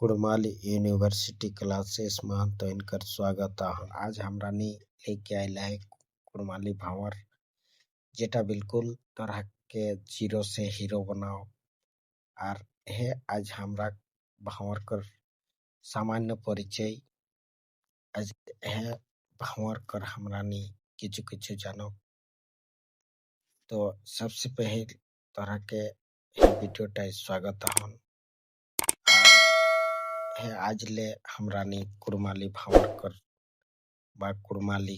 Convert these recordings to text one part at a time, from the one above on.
Kurmali university classes मान तो इनकर स्वागत आहन। आज हमरा नी लेके आइला है कुड़माली भावर जेटा बिल्कुल तरह के जीरो से हीरो बनाओ। और हे आज हमरा भावर कर सामान्य परिचय आज हे भावर कर हमरा नी किछु किछु जानो। तो सबसे पहले तरह के वीडियो टा स्वागत आहन। है आज ले हमरा नी कुड़माली भावर कर बा कुड़माली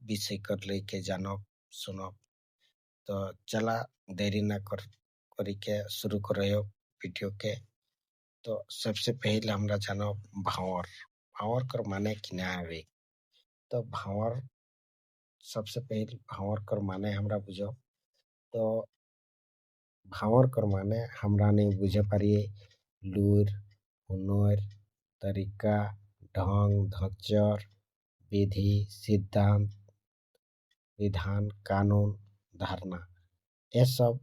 विषय कर लेके जानो सुनो। तो चला देरी न करी के शुरू करो वीडियो के। तो सबसे पहले हमरा जानो भावर भावर कर माने किना आवे। तो भावर सबसे पहले भावर कर माने हमरा बुझो। तो भावर कर माने हमरा नहीं बुझे पारिए लूर हुनर तरीका ढंग धचर विधि सिद्धांत विधान कानून धारणा ये सब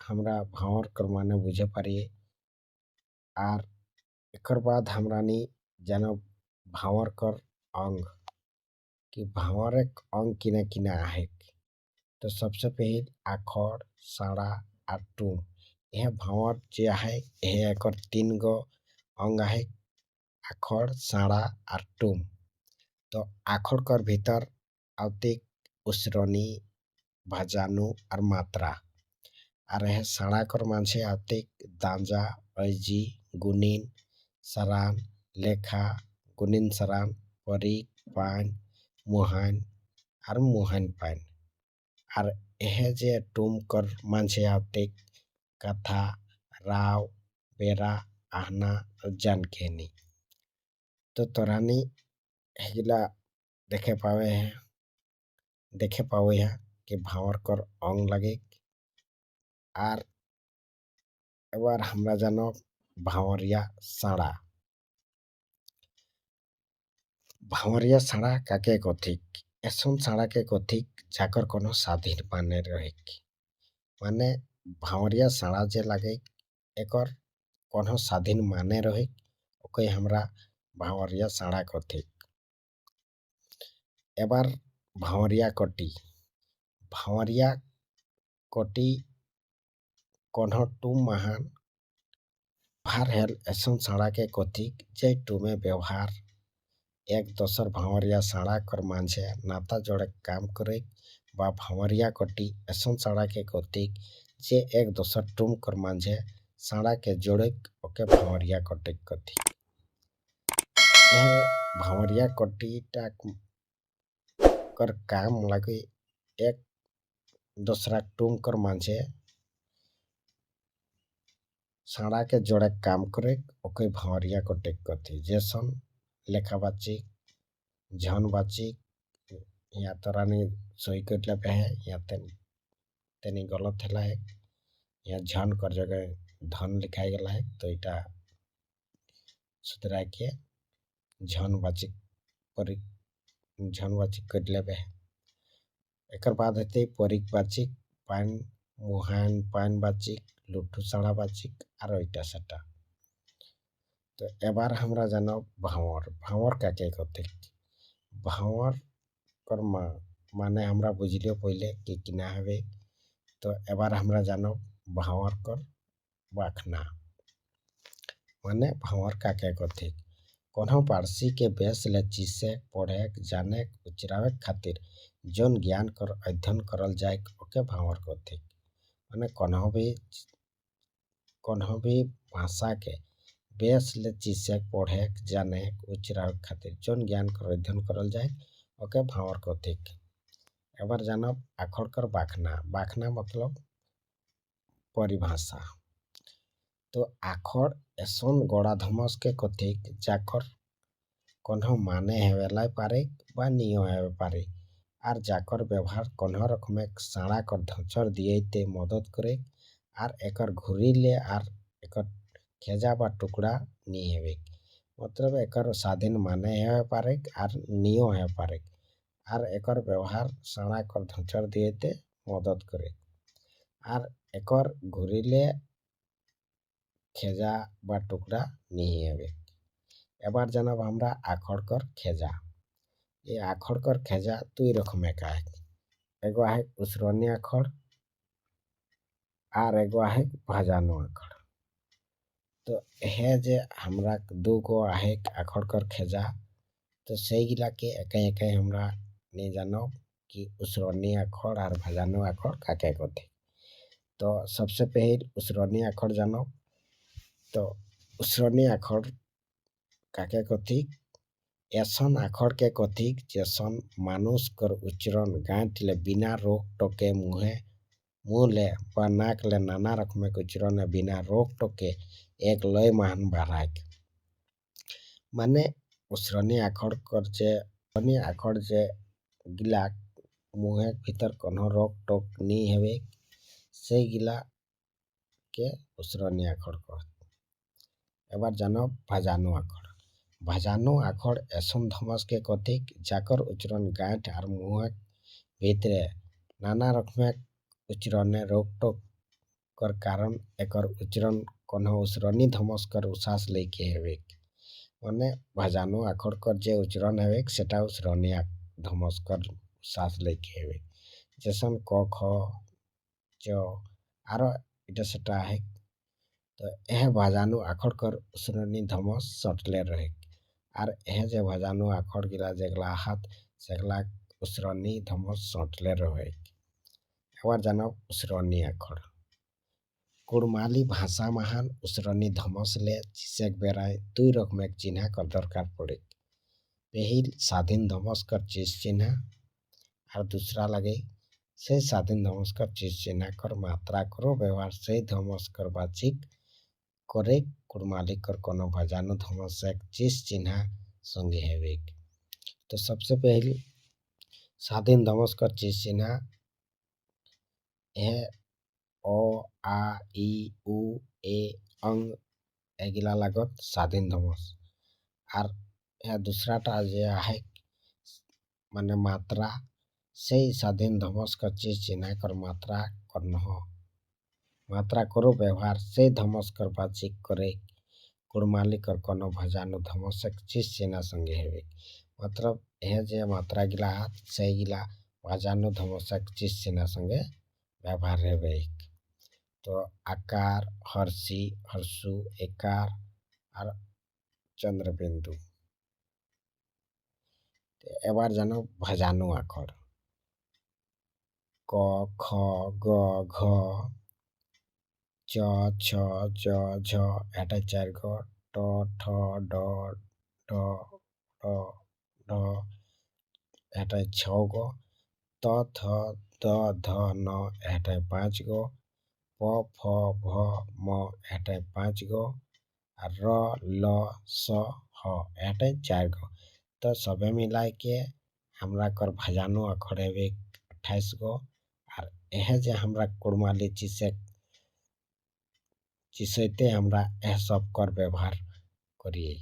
हमरा भावर कर माने बुझे पारिए। और एकर बाद हमरा नी जानो भावर कर अंग कि भावर एक अंग किना किना आहे। तो सबसे पहले आखड़ साड़ा और टूम यह भावर जे आहे यह एकर 3 गो अंग आहे आखड़ साड़ा और टूम। तो आखड़ कर भीतर आवतिक उसरनी भाजानु और मात्रा और यह साड़ा कर मानसे आवतिक दांजा ऐजी गुनिन सरान लेखा गुनिन सरान परीक पान मुहान और मुहान पान। और यह जे टूम कर मानसे आवतिक कथा राव बेरा आहना जानकेनी। तो तोरानी हेगिला देखे पावे है कि भावर कर अंग लगे। और एबार हमरा जानो भावरिया साड़ा भावरिया साड़ा काके कथिक ऐसन साड़ा के कथिक जाकर कोनो स्वाधीन माने रहे माने भावरिया साड़ा जे लगे एकर कोनो स्वाधीन माने रहे ओके हमरा भावरिया साड़ा कथिक। एबार भावरिया कटी कोनो टूम महान भार हेल ऐसन साड़ा के कथिक जे टूमे व्यवहार एक दोसर भावरिया साड़ा कर मांझे नाता जोड़े काम करे बा भावरिया कटी ऐसन साड़ा के कथिक जे एक दोसर टूम कर मांझे साड़ा के जोड़े ओके भावरिया कटी कथिक। भावरिया कटी टा कर काम लगे एक दूसरा टूम कर मांझे साड़ा के जोड़े काम करे ओके भावरिया कटी कथी। जैसन लेखाबाचिक झनबाचिक या तरानी सही करले पे है या तेनी गलत है या झन कर जगह धन लिखाई गला है तो इटा सुधरा के झनबाचिक पर झनबाचिक करले पे है। एकर बाद हेते परिक बाचिक पान मुहान पान बाचिक लुट्ठू साड़ा बाचिक और इटा सटा। तो एबार हमरा जानो भावर भावर काके कथिक भावर कर माने हमरा बुझलियो पहले कि किना हवे। तो एबार हमरा जानो भावर कर वाखना माने भावर काके कथिक कोनो पारसी के बेस ले चीसे पढ़े जाने उचरावे खातिर जोन ज्ञान कर अध्ययन करल जाए ओके भावर कथिक। माने कोनो भी भाषा के बेस ले चीसे पढ़े जाने उचरावे खातिर जोन ज्ञान कर अध्ययन करल जाए ओके भावर कथिक। एबार जानो आखड़ कर बाखना बाखना मतलब परिभाषा। तो आखड़ ऐसन गोड़ा धमस के कथिक जाकर कोनो माने हेवेला पारे बा नियो हेवे पारे और जाकर व्यवहार कोनो रकमे साड़ा कर धचर दिए ते मदद करे और एकर घुरी ले और एकर खेजा बा टुकड़ा नी हेवे। मतलब एकर स्वाधीन माने हेवे पारे और नियो हेवे पारे और एकर व्यवहार साड़ा कर धचर दिए ते मदद करे और एकर घुरी ले खेजा बा टुकड़ा नी हेवे। এবার জানাব আমরা আখড়কর খেজা। এই আখড়কর খেজা দুই রকমের কাজ। एगो आहे उसरनी आखड़ और एगो आहे भाजानो आखड़। तो है जे हमरा दो गो आहे आखड़ कर खेजा, तो सही गिला के एक एक हमरा नहीं जानो कि उसरनी आखड़ और भाजानो आखड़ काके कोथे। तो सबसे पहले उसरनी आखड़ जानो। तो उसरनी आखड़ काके कोथी, ऐसन आखड़ के कोथी जैसन मानुष कर उच्चारण गांठ ले बिना रोक टोके मुँह ले व नाक ले नाना रकम के उच्चारण बिना रोक टोके एक लय मान भराय। माने उसरनी आखड़ कर जे आखड़ जे गिला मुँह भीतर कोनो रोक टोक नहीं हेवे, से गिला के उसरनी आखड़ कर। एबार जानो भाजानो आखड़। भाजानो आखड़ ऐसन धमस के कथी जाकर उच्चारण गांठ और मुँह भीतरे नाना रकम उच्चारण रोक टोक कर कारण एकर उच्चारण कोनो उसरनी धमस कर उसास लेके हेवे। माने भाजानो आखड़ कर जे उच्चारण हेवे सेटा उसरनी धमस कर उसास लेके हेवे। जैसन क ख च आरो इटा सेटा है। तो यह भाजानो आखड़ कर उसरनी धमस सटले रहे और यह जे भाजानो आखड़ गिला जेगला हाथ सेगला उसरनी धमस सटले रहे। एबार जानो उसरनी आखड़। कुड़माली भाषा महान उसरनी धमस ले चिसेक बेराय दुई रकम एक चिन्ह कर दरकार पड़े। पहल स्वाधीन धमस कर चीज चिन्ह और दूसरा लगे से स्वाधीन धमस कर चीज चिन्ह कर मात्रा करो व्यवहार से धमस कर बातचीत करे कुड़माली कर कोनो भाजानो धमस एक चीज चिन्ह संगे हेवे। तो सबसे पहले स्वाधीन धमस कर चीज चिन्ह है ओ आ ई उ ए अंग एगिला लागत स्वाधीन धमस। और यह दूसरा टा जे है माने मात्रा से स्वाधीन धमस कर चीज चिन्ह कर मात्रा करना हो। मात्रा करो व्यवहार से धमस कर बातचीत करे कुड़माली कर कोनो भाजानो धमस एक चीज चिन्ह संगे हेवे। मतलब यह जे मात्रा गिला हाथ से गिला भाजानो धमस एक चीज चिन्ह संगे व्यवहार हेवे। तो आकार हर्षी हर्षु एकार और चंद्रबिंदु। एबार जानो भाजानो आखड़। क ख ग घ च छ ज झ एटा 4 गो ट ठ ड ढ ढ ढ एटा 6 गो त थ द ध न एटा 5 गो प फ भ म एटा 5 गो र ल स ह एटा 4 गो। तो सबे मिलाए के हमरा कर भाजानो आखड़ हेवे 28 गो। और यह जे हमरा कुड़माली चिसैते हमरा यह सब कर व्यवहार करिए।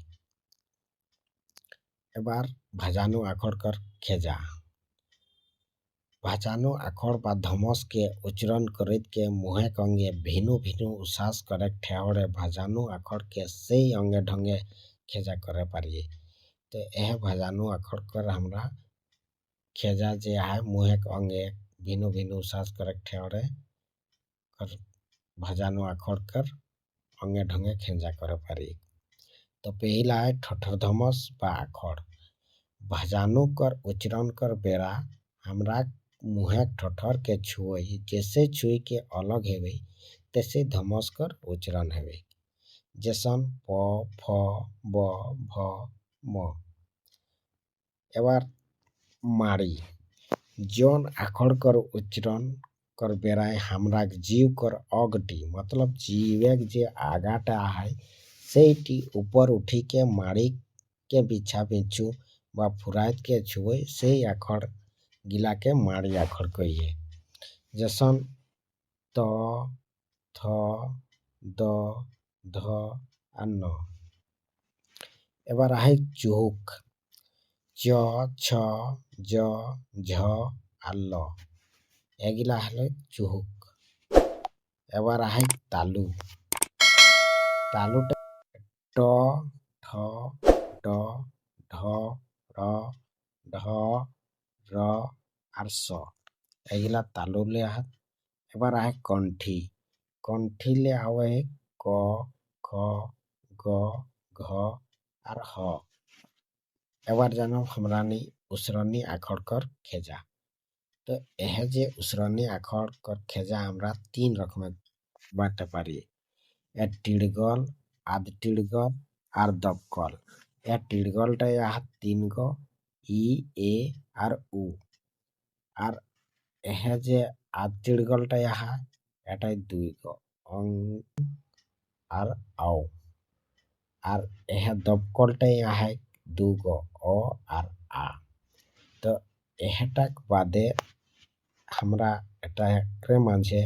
एबार भाजानो आखड़ कर खेजा। भाजानो आखड़ बा धमस के उच्चारण करित के मुँह अंगे भिनु भिनु उसास करे ठेवड़े भाजानो आखड़ के सही अंगे ढंगे खेजा करे पारिए। तो यह भाजानो आखड़ कर हमरा खेजा जे है मुँह अंगे भिनु भिनु उसास करे ठेवड़े कर भाजानो आखड़ कर अंगे ढंगे खेजा करे पारिए। तो पहला है ठठर धमस बा आखड़। भाजानो कर उच्चारण कर बेरा हमरा मुँह ठठर के छुई जैसे छुई के अलग हेवे तैसे धमस कर उच्चारण हेवे। जैसन प फ ब भ म। एबार माड़ी। जौन आखड़ कर उच्चारण कर बेराय हमरा जीव कर अगटी मतलब जीवेक जे आगाटा है सेटी ऊपर उठी के माड़ी के बिछा बिछू बा फुरात के छुए से आखड़ गिला के माड़ी आखड़ कहिए। जैसन त थ द ध आ न। एबार आहे चुहुक। च छ ज झ आ ल एगिला हले चुहुक। एबार आहे तालु। तालु ट ठ ড ঢ র ঢ র আর স এগুলা তালুলে আহাত। এবার আহে কণ্ঠী। কণ্ঠিলে আওয়ে ক খ গ ঘ আর হ। এবার জানো हमरानी उसरनी आखर कर खेजा। तो यह जे उसरनी आखर कर खेजा আমরা 3 রকমের বাঁটতে পারি। এর টিড়গল, আধ টিড়গল আর দপকল। এর টিড়গলটাই আহাত 3 গো ই এ আর উ। আর এহ যে আধ টিড়গলটাই আহা এটাই 2 গো অং আর আও। আর এহ দপকলটাই আহে 2 গো অ আর আ। তো এহটাক বাদে আমরা এটা একরে মাঝে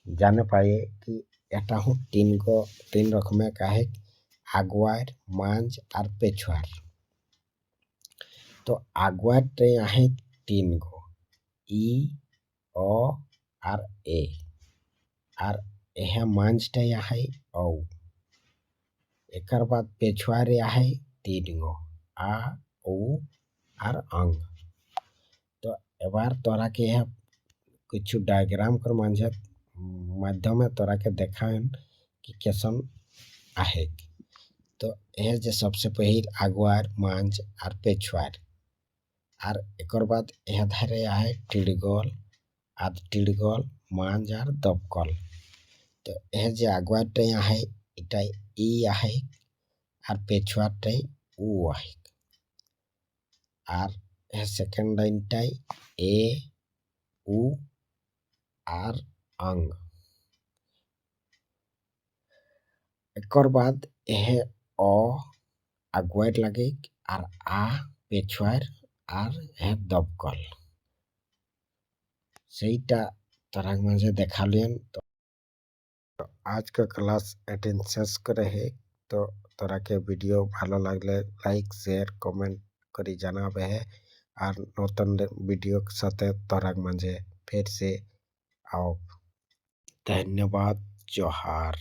জানে পাই কি এটা হু 3 রকমের কাহে আগুয়ার মাঝ আর পেছুয়ার। তো আগুয়ারটাই আহে 3 গো ই অ আর এ। আর এহ মাঝটাই আহে ঔ। একার বাদ পেছুয়ারে আহে 3 গো আ উ আর অং। তো এবার তোরাকে এহ কিছু डायग्राम कर माध्यमे तोराके देखाएन कि कैसन आहे। तो यह जे सबसे पहिल आगुआर मांझ और पेछुआर। और एकर बाद यह धारे आहे टिड़गल, आध टिड़गल, मांझ और दपकल। तो यह जे आगुआरटाई आहे इटाई इ आहे और पेछुआरटाई उ आहे। और यह सेकेंड लाइनटाई ए उ আর অং। এकर बाद এহে অ আগুয়ার লাগে আর আ পেছুয়ার আর এহে দপকল। সেইটা তোরার মাঝে দেখালিয়েন। তো आज का क्लास अटेंड শেষ করে হে। তো তোরাকে ভিডিও ভালো লাগলে লাইক শেয়ার কমেন্ট করে জানাবে হে। আর নতুন ভিডিও সাথে তোরার মাঝে ফির से आओ। धन्यवाद। जोहार।